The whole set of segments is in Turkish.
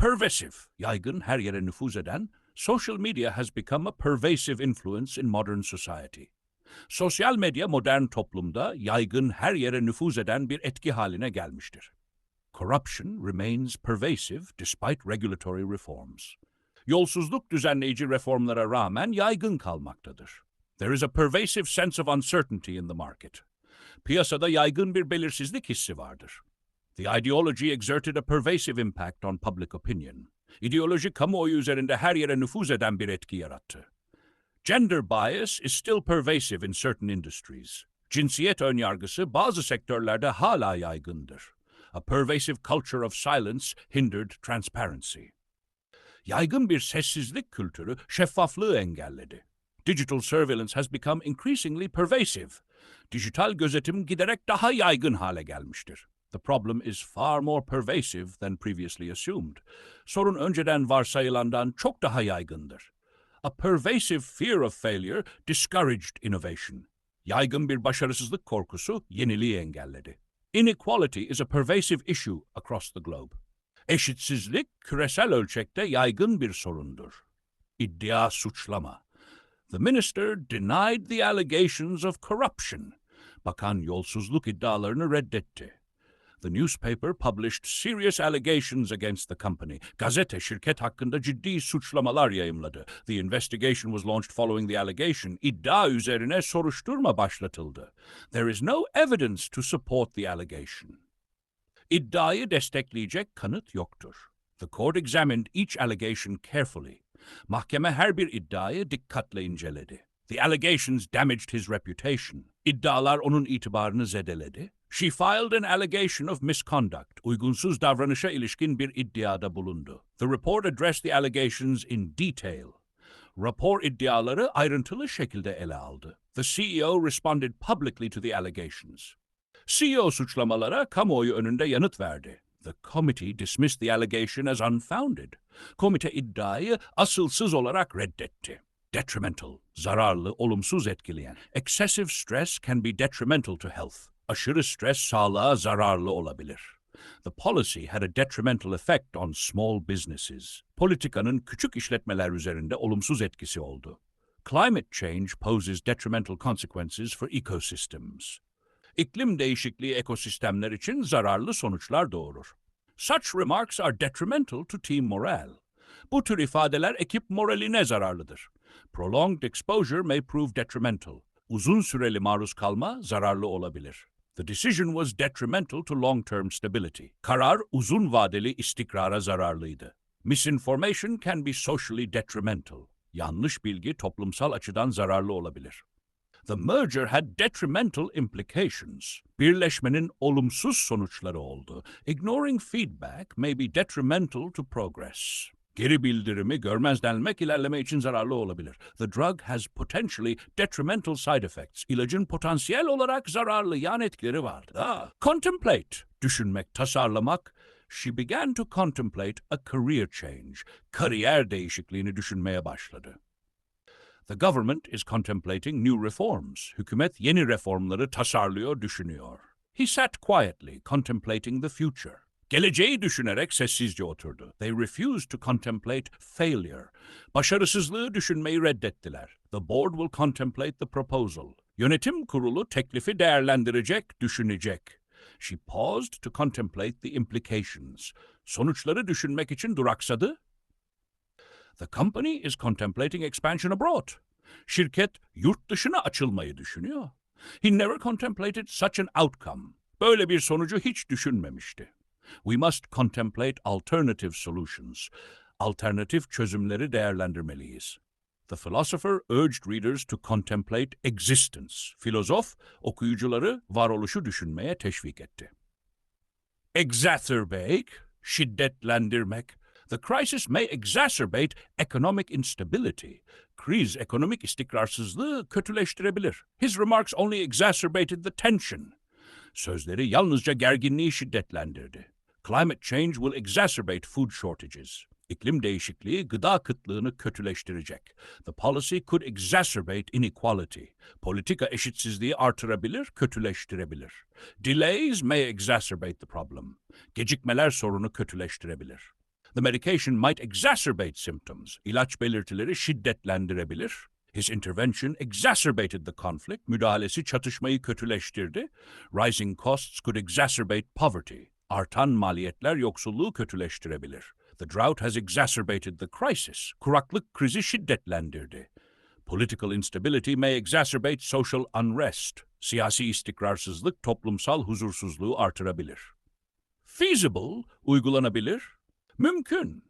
Pervasive, yaygın, her yere nüfuz eden, social media has become a pervasive influence in modern society. Sosyal medya modern toplumda yaygın, her yere nüfuz eden bir etki haline gelmiştir. Corruption remains pervasive despite regulatory reforms. Yolsuzluk düzenleyici reformlara rağmen yaygın kalmaktadır. There is a pervasive sense of uncertainty in the market. Piyasada yaygın bir belirsizlik hissi vardır. The ideology exerted a pervasive impact on public opinion. İdeoloji kamuoyu üzerinde her yere nüfuz eden bir etki yarattı. Gender bias is still pervasive in certain industries. Cinsiyet önyargısı bazı sektörlerde hala yaygındır. A pervasive culture of silence hindered transparency. Yaygın bir sessizlik kültürü şeffaflığı engelledi. Digital surveillance has become increasingly pervasive. Dijital gözetim giderek daha yaygın hale gelmiştir. The problem is far more pervasive than previously assumed. Sorun önceden varsayılandan çok daha yaygındır. A pervasive fear of failure discouraged innovation. Yaygın bir başarısızlık korkusu yeniliği engelledi. Inequality is a pervasive issue across the globe. Eşitsizlik küresel ölçekte yaygın bir sorundur. İddia, suçlama. The minister denied the allegations of corruption. Bakan yolsuzluk iddialarını reddetti. The newspaper published serious allegations against the company. Gazete şirket hakkında ciddi suçlamalar yayımladı. The investigation was launched following the allegation. İddia üzerine soruşturma başlatıldı. There is no evidence to support the allegation. İddiayı destekleyecek kanıt yoktur. The court examined each allegation carefully. Mahkeme her bir iddiayı dikkatle inceledi. The allegations damaged his reputation. İddialar onun itibarını zedeledi. She filed an allegation of misconduct. Uygunsuz davranışa ilişkin bir iddiada bulundu. The report addressed the allegations in detail. Rapor iddiaları ayrıntılı şekilde ele aldı. The CEO responded publicly to the allegations. CEO suçlamalara kamuoyu önünde yanıt verdi. The committee dismissed the allegation as unfounded. Komite iddiayı asılsız olarak reddetti. Detrimental, zararlı, olumsuz etkileyen. Excessive stress can be detrimental to health. Aşırı stres sağlığa zararlı olabilir. The policy had a detrimental effect on small businesses. Politikanın küçük işletmeler üzerinde olumsuz etkisi oldu. Climate change poses detrimental consequences for ecosystems. İklim değişikliği ekosistemler için zararlı sonuçlar doğurur. Such remarks are detrimental to team morale. Bu tür ifadeler ekip moraline zararlıdır. Prolonged exposure may prove detrimental. Uzun süreli maruz kalma zararlı olabilir. The decision was detrimental to long-term stability. Karar uzun vadeli istikrara zararlıydı. Misinformation can be socially detrimental. Yanlış bilgi toplumsal açıdan zararlı olabilir. The merger had detrimental implications. Birleşmenin olumsuz sonuçları oldu. Ignoring feedback may be detrimental to progress. Geri bildirimi görmezdenmek ilerleme için zararlı olabilir. The drug has potentially detrimental side effects. İlacın potansiyel olarak zararlı yan etkileri vardı. Contemplate, düşünmek, tasarlamak. She began to contemplate a career change. Kariyer değişikliğini düşünmeye başladı. The government is contemplating new reforms. Hükümet yeni reformları tasarlıyor, düşünüyor. He sat quietly, contemplating the future. Geleceği düşünerek sessizce oturdu. They refused to contemplate failure. Başarısızlığı düşünmeyi reddettiler. The board will contemplate the proposal. Yönetim kurulu teklifi değerlendirecek, düşünecek. She paused to contemplate the implications. Sonuçları düşünmek için duraksadı. The company is contemplating expansion abroad. Şirket yurt dışına açılmayı düşünüyor. He never contemplated such an outcome. Böyle bir sonucu hiç düşünmemişti. We must contemplate alternative solutions. Alternatif çözümleri değerlendirmeliyiz. The philosopher urged readers to contemplate existence. Filozof, okuyucuları varoluşu düşünmeye teşvik etti. Exacerbate, şiddetlendirmek. The crisis may exacerbate economic instability. Kriz, ekonomik istikrarsızlığı kötüleştirebilir. His remarks only exacerbated the tension. Sözleri yalnızca gerginliği şiddetlendirdi. Climate change will exacerbate food shortages. İklim değişikliği gıda kıtlığını kötüleştirecek. The policy could exacerbate inequality. Politika eşitsizliği artırabilir, kötüleştirebilir. Delays may exacerbate the problem. Gecikmeler sorunu kötüleştirebilir. The medication might exacerbate symptoms. İlaç belirtileri şiddetlendirebilir. His intervention exacerbated the conflict. Müdahalesi çatışmayı kötüleştirdi. Rising costs could exacerbate poverty. Artan maliyetler yoksulluğu kötüleştirebilir. The drought has exacerbated the crisis. Kuraklık krizi şiddetlendirdi. Political instability may exacerbate social unrest. Siyasi istikrarsızlık toplumsal huzursuzluğu artırabilir. Feasible, uygulanabilir. Mümkün.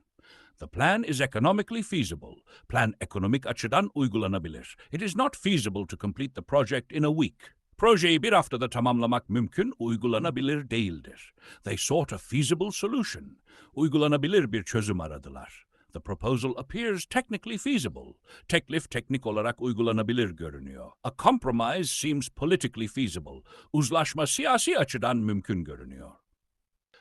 The plan is economically feasible. Plan ekonomik açıdan uygulanabilir. It is not feasible to complete the project in a week. Projeyi bir haftada tamamlamak mümkün, uygulanabilir değildir. They sought a feasible solution. Uygulanabilir bir çözüm aradılar. The proposal appears technically feasible. Teklif teknik olarak uygulanabilir görünüyor. A compromise seems politically feasible. Uzlaşma siyasi açıdan mümkün görünüyor.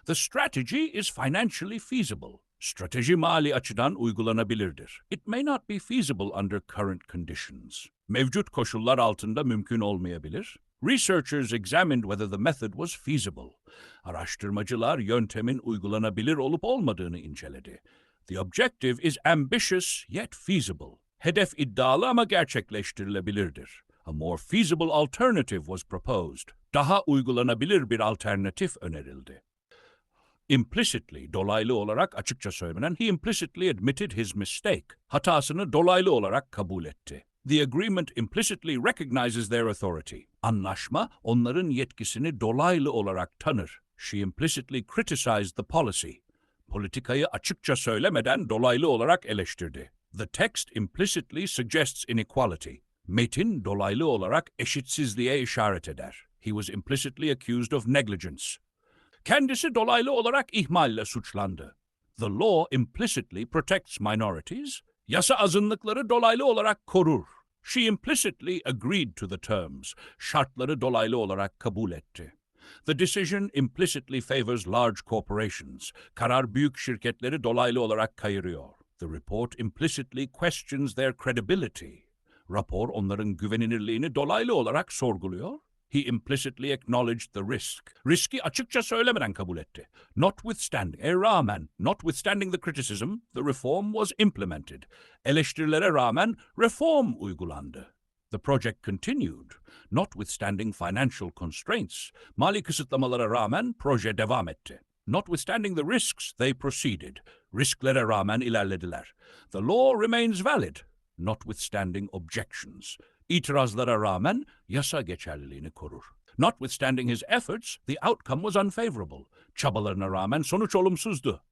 The strategy is financially feasible. Strateji mali açıdan uygulanabilirdir. It may not be feasible under current conditions. Mevcut koşullar altında mümkün olmayabilir. Researchers examined whether the method was feasible. Araştırmacılar yöntemin uygulanabilir olup olmadığını inceledi. The objective is ambitious yet feasible. Hedef iddialı ama gerçekleştirilebilirdir. A more feasible alternative was proposed. Daha uygulanabilir bir alternatif önerildi. Implicitly, dolaylı olarak açıkça söylenen, he implicitly admitted his mistake. Hatasını dolaylı olarak kabul etti. The agreement implicitly recognizes their authority. Anlaşma, onların yetkisini dolaylı olarak tanır. She implicitly criticized the policy. Politikayı açıkça söylemeden dolaylı olarak eleştirdi. The text implicitly suggests inequality. Metin dolaylı olarak eşitsizliğe işaret eder. He was implicitly accused of negligence. Kendisi dolaylı olarak ihmalle suçlandı. The law implicitly protects minorities. Yasa azınlıkları dolaylı olarak korur. She implicitly agreed to the terms. Şartları dolaylı olarak kabul etti. The decision implicitly favors large corporations. Karar büyük şirketleri dolaylı olarak kayırıyor. The report implicitly questions their credibility. Rapor onların güvenilirliğini dolaylı olarak sorguluyor. He implicitly acknowledged the risk. Riski açıkça söylemeden kabul etti. Notwithstanding the criticism, the reform was implemented. Eleştirilere rağmen reform uygulandı. The project continued. Notwithstanding financial constraints, mali kısıtlamalara rağmen proje devam etti. Notwithstanding the risks, they proceeded. Risklere rağmen ilerlediler. The law remains valid. Notwithstanding objections. İtirazlara rağmen yasa geçerliliğini korur. Notwithstanding his efforts, the outcome was unfavorable. Çabalarına rağmen sonuç olumsuzdu.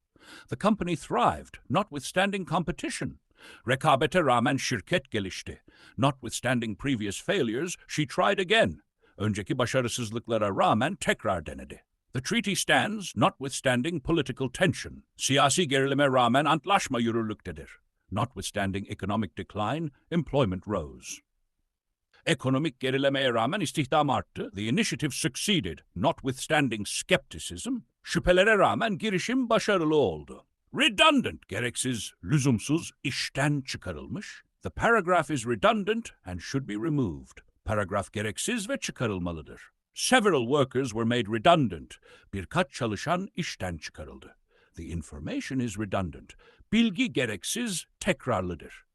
The company thrived, notwithstanding competition. Rekabete rağmen şirket gelişti. Notwithstanding previous failures, she tried again. Önceki başarısızlıklara rağmen tekrar denedi. The treaty stands, notwithstanding political tension. Siyasi gerilime rağmen antlaşma yürürlüktedir. Notwithstanding economic decline, employment rose. Ekonomik gerilemeye rağmen istihdam arttı. The initiative succeeded, notwithstanding skepticism. Şüphelere rağmen girişim başarılı oldu. Redundant, gereksiz, lüzumsuz, işten çıkarılmış. The paragraph is redundant and should be removed. Paragraf gereksiz ve çıkarılmalıdır. Several workers were made redundant. Birkaç çalışan işten çıkarıldı. The information is redundant. Bilgi gereksiz, tekrarlıdır.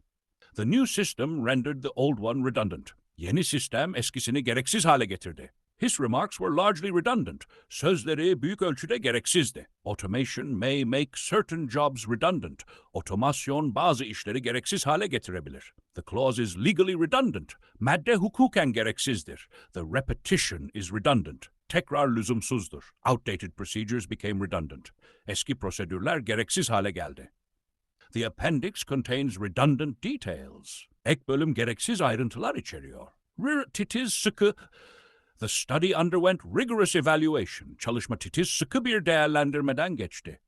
The new system rendered the old one redundant. Yeni sistem eskisini gereksiz hale getirdi. His remarks were largely redundant. Sözleri büyük ölçüde gereksizdi. Automation may make certain jobs redundant. Otomasyon bazı işleri gereksiz hale getirebilir. The clause is legally redundant. Madde hukuken gereksizdir. The repetition is redundant. Tekrar lüzumsuzdur. Outdated procedures became redundant. Eski prosedürler gereksiz hale geldi. The appendix contains redundant details. Ek bölüm gereksiz ayrıntılar içeriyor. Titiz sıkı. The study underwent rigorous evaluation. Çalışma titiz sıkı bir değerlendirmeden geçti.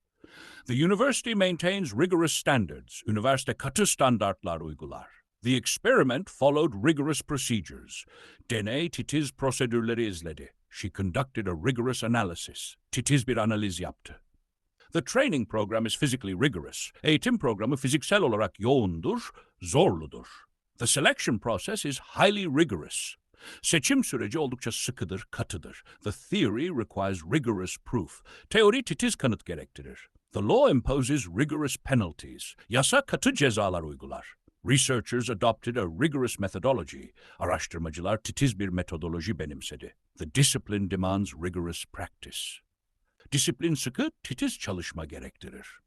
The university maintains rigorous standards. Üniversite katı standartlar uygular. The experiment followed rigorous procedures. Deney titiz prosedürleri izledi. She conducted a rigorous analysis. Titiz bir analiz yaptı. The training program is physically rigorous. Eğitim programı fiziksel olarak yoğundur, zorludur. The selection process is highly rigorous. Seçim süreci oldukça sıkıdır, katıdır. The theory requires rigorous proof. Teori titiz kanıt gerektirir. The law imposes rigorous penalties. Yasa katı cezalar uygular. Researchers adopted a rigorous methodology. Araştırmacılar titiz bir metodoloji benimsedi. The discipline demands rigorous practice. Disiplin sıkı, titiz çalışma gerektirir.